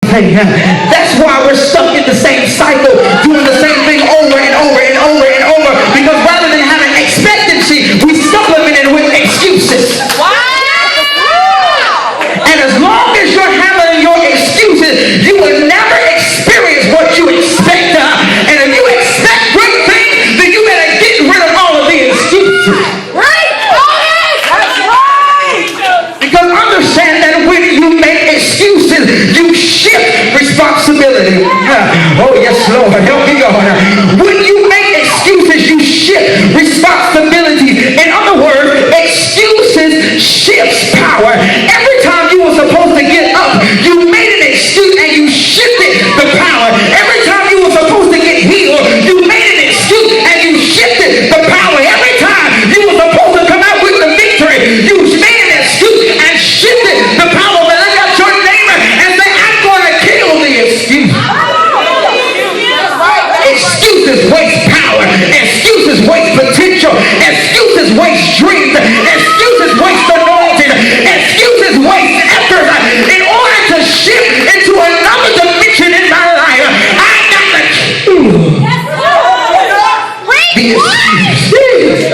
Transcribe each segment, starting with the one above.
That's why we're stuck in the same cycle, doing the same thing over and over and over and over. Because rather than having expectancy, we supplement it with excuses. And as long as you're handling your excuses, you will never experience what you expect. And if you expect great things, then you better get rid of all of the excuses. Right? That's right. Because understand that when you make excuses, you shift responsibility. Oh yes, Lord, help me, God. When you make excuses, you shift responsibility. In other words, excuses shifts power. Every time you were supposed to get up, you made an excuse and you shifted the power. Every time you were supposed to get healed, you made an excuse and you shifted the power. Every time you were supposed to come out with the victory, you made an excuse and shifted the power. But look at your neighbor and say, I'm going to kill the excuse. Excuses waste power. Excuses waste potential. Excuses waste dreams. Excuses waste anointing. Excuses waste effort. In order to shift into another dimension in my life, I got to kill the excuse.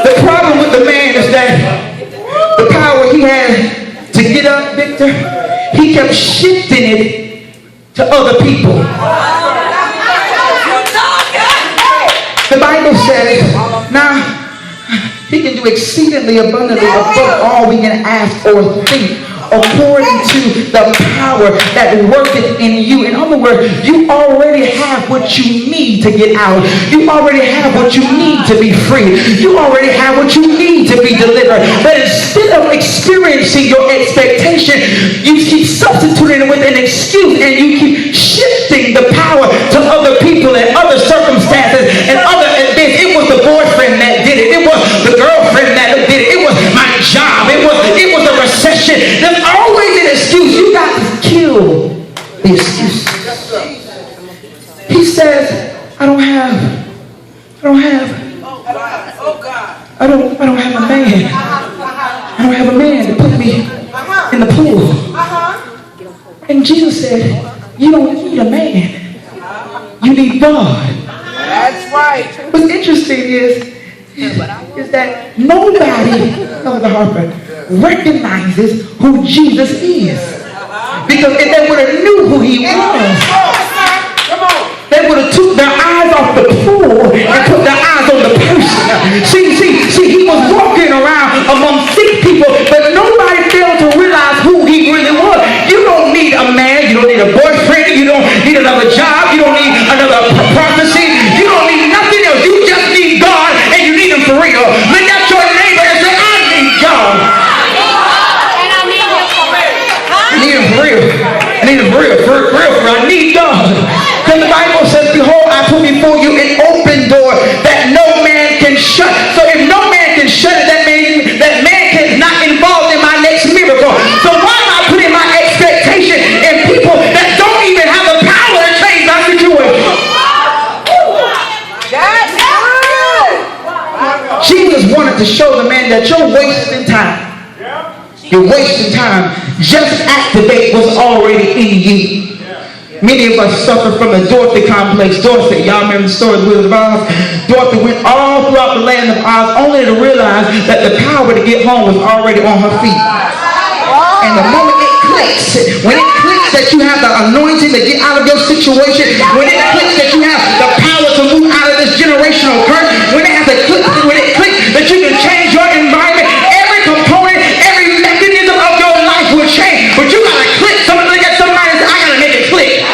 The problem with the man is that the power he had to get up, Victor, he kept shifting it to other people. The Bible says, now, he can do exceedingly abundantly above all we can ask or think, according to the power that worketh in you. In other words, you already have what you need to get out. You already have what you need to be free. You already have what you need to be delivered. But instead of experiencing your expectation, you keep substituting it with an excuse, and you keep shifting the power to other people and other circumstances and other events. It was the boyfriend that did it. It was the girlfriend that did it. It was my job. It was a recession. There's always an excuse. You got to kill the excuse. He says, I don't have a man. I don't have a man to put me in the pool. And Jesus said, you don't need a man. You need God. That's right. What's interesting is that nobody, Elder Harper, recognizes who Jesus is. Because if they would have knew who he was, they would have took their eyes off the pool and put their eyes on the person. See, he was walking around among sick people, but nobody failed to realize who he really was. You don't need a man, you don't need a boyfriend, you don't need another job, you don't need another prophecy, you don't need nothing else. You just need God, and you need him for real. Look at your neighbor and say, I need God. I need him for real. I need him for real. I need God. Then the Bible says, behold, I put before you an open door that no man can shut. So if no man can shut it, that means that man is not involved in my next miracle. So why am I putting my expectation in people that don't even have the power to change my situation? Jesus wanted to show the man that you're wasting time. You're wasting time. Just activate what's already in you. Many of us suffer from a Dorothy complex. Dorothy, y'all remember the story of the Wizard of Oz? Dorothy went all throughout the land of Oz only to realize that the power to get home was already on her feet. And the moment it clicks, when it clicks that you have the anointing to get out of your situation, when it clicks that you have the power to move out of this generational curse, when it clicks that you can change your environment, every component, every mechanism of your life will change. But you gotta click. Somebody look at somebody and say, I gotta make it click.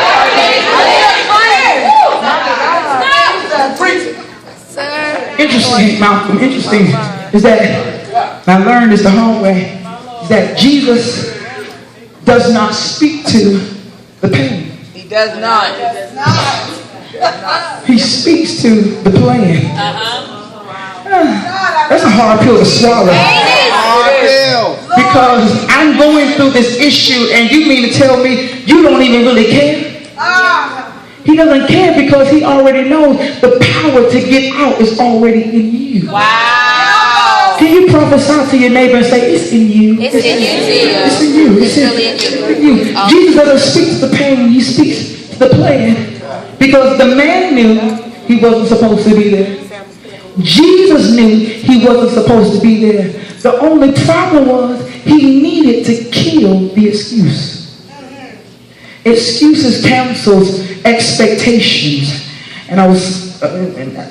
Interesting, Malcolm. Interesting is that I learned this the hard way. Is that Jesus does not speak to the pain. He does not. He speaks to the plan. That's a hard pill to swallow. Because I'm going through this issue and you mean to tell me you don't even really care? He doesn't care because he already knows the power to get out is already in you. Wow. Can you prophesy to your neighbor and say, it's in you? It's in you, It's in you. It's really in you. you. Jesus doesn't speak to the pain. He speaks to the plan. Because the man knew he wasn't supposed to be there. Jesus knew he wasn't supposed to be there. The only problem was he needed to kill the excuse. Excuses cancels expectations. And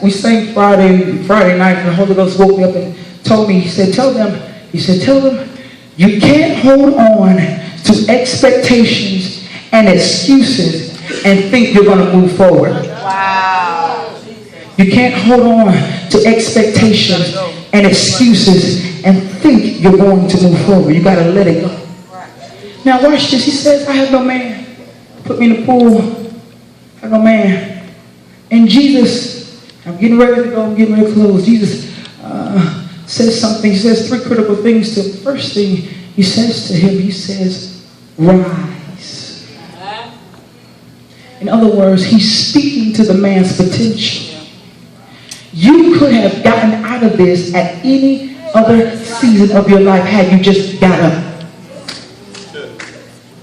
we sang Friday night, and the Holy Ghost woke me up and told me, he said, tell them, you can't hold on to expectations and excuses and think you're going to move forward. Wow. You can't hold on to expectations and excuses and think you're going to move forward. You got to let it go. Now watch this. He says, I have no man. Put me in the pool. I have no man. And Jesus, I'm getting ready to go. I'm getting ready to close. Jesus says something. He says three critical things to him. The first thing he says to him, he says, rise. In other words, he's speaking to the man's potential. You could have gotten out of this at any other season of your life had you just got up.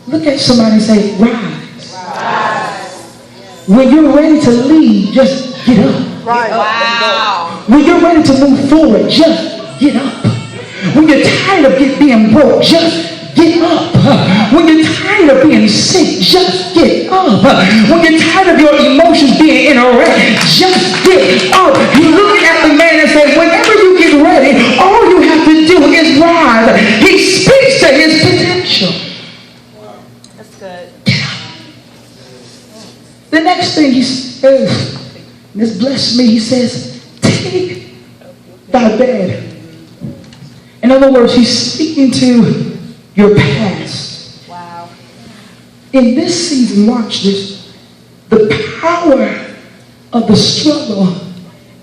Look at somebody and say, rise. When you're ready to leave, just get up. Wow. When you're ready to move forward, just get up. When you're tired of being broke, just get up. When you're tired of being sick, just get up. When you're tired of your emotions being in a wreck, just get up. You're looking at the man and say, whenever you get ready, all you have to do is rise. He speaks to his potential. That's good. The next thing he says, this blessed me, he says, take thy bed. In other words, he's speaking to your past. Wow. In this season, watch this, the power of the struggle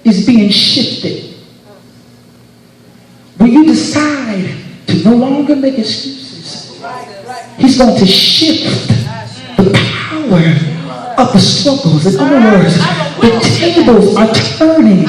is being shifted. When you decide to no longer make excuses, he's going to shift the power of the struggles. In other words, the tables are turning,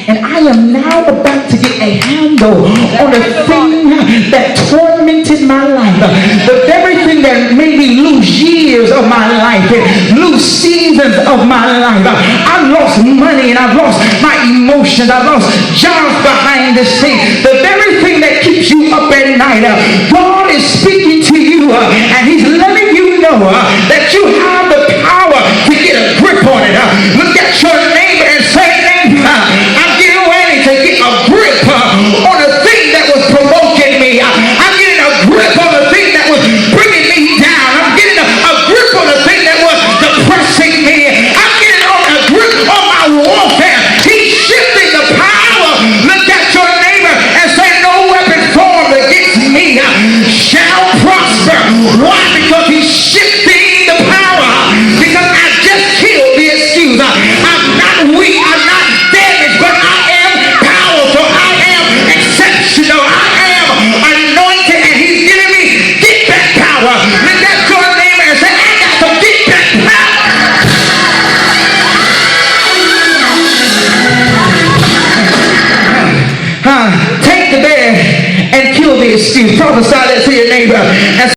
and I am now about to get a handle on the thing that tormented my life. The very thing that made me lose years of my life, lose seasons of my life. I've lost money and I've lost my emotions. I've lost jobs behind the scenes. The very thing that keeps you up at night, God is speaking to you, and he's letting you know that you have the power to get a grip on it. Look at your neighbor and say, neighbor, I'm getting ready to get a grip on the thing that was provoking me. I'm getting a grip on the thing that was bringing me down. I'm getting a grip on the thing that was depressing me. I'm getting a grip on my warfare. He's shifting the power. Look at your neighbor and say, no weapon formed against me shall prosper. Why? Because he's shifting the power. Because I just killed the excuse. I'm not weak. I'm not damaged, but I am powerful. I am exceptional. I am anointed, and he's giving me get back power. Look at your neighbor and say, I got some get back power. Take the bed and kill the excuse. Prophesy that to your neighbor. And